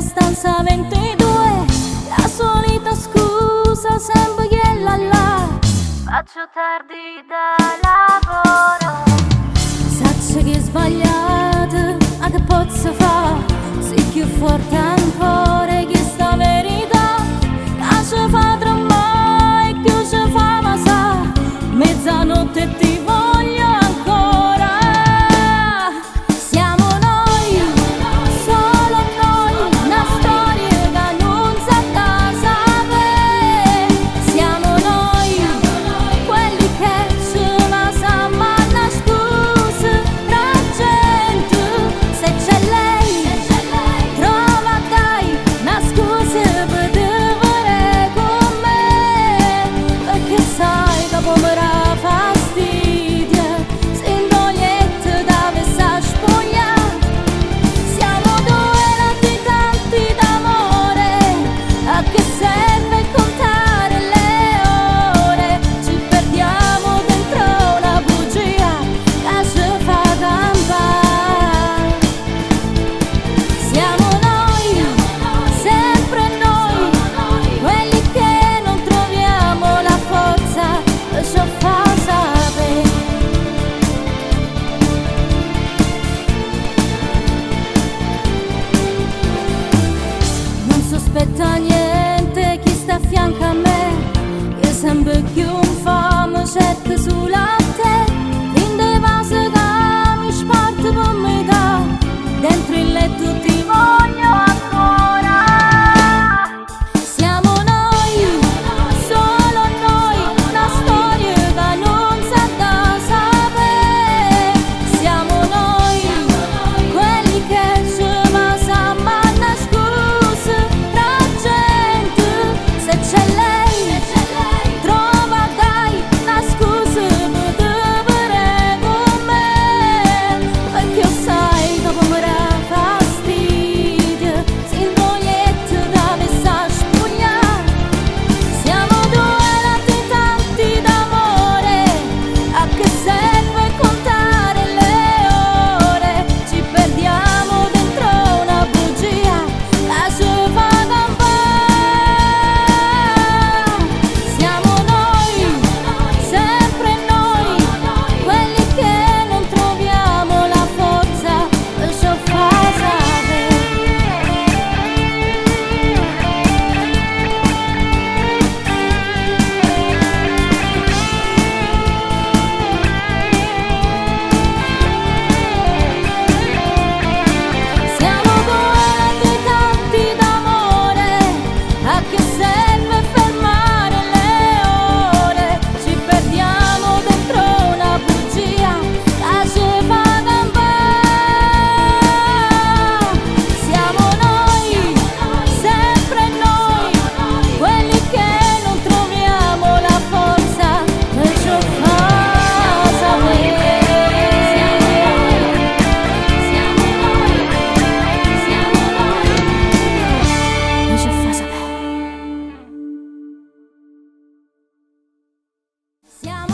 stanza 22, la solita scusa sempre quella là. Faccio tardi da lavoro. Saccio che è sbagliato, ma che posso fare? Sei più forte ancora che sta verità. Che ci fa tremare e che ci fa masà. Mezzanotte ti voglio ancora. Siamo noi, solo noi, una storia che non sa da sapere. Siamo noi, quelli che ci masà ma la scusa tra gente. Se c'è lei, trova dai una scusa per vivere con me. Perché sai che può morire fastidio se in doglietta da vessa spoglia. Siamo due latitanti d'amore, a che serve contare le ore? Ci perdiamo dentro una bugia che ci fa campare. Siamo noi, sempre noi, quelli che non troviamo la forza per ciò fa sapere. Non sospetta niente chi sta a fianco a me, che sempre più infame cerca sulla te. Prende vase che mi sparte per metà, dentro il letto ti voglio ancora. Siamo noi, solo noi, una storia che non sa da sapere. Siamo noi, quelli che ci masà ma la scusa tra gente. Se c'è lei, trova dai una scusa per vivere con me. Perché sai che può morire fastidio se in doglietta da vessa spugna. Siamo due latitanti d'amore, a che serve contare le ore? Ci perdiamo dentro una bugia che ci fa campare. Siamo noi, sempre noi, quelli che non troviamo la forza per ciò fa sapere. Siamo due latitanti d'amore, a che serve fermare le ore? Ci perdiamo dentro una bugia che ci fa campare. Siamo noi, sempre noi, quelli che non troviamo la forza per ciò fa sapere. Per ciò fa sapere. Siamo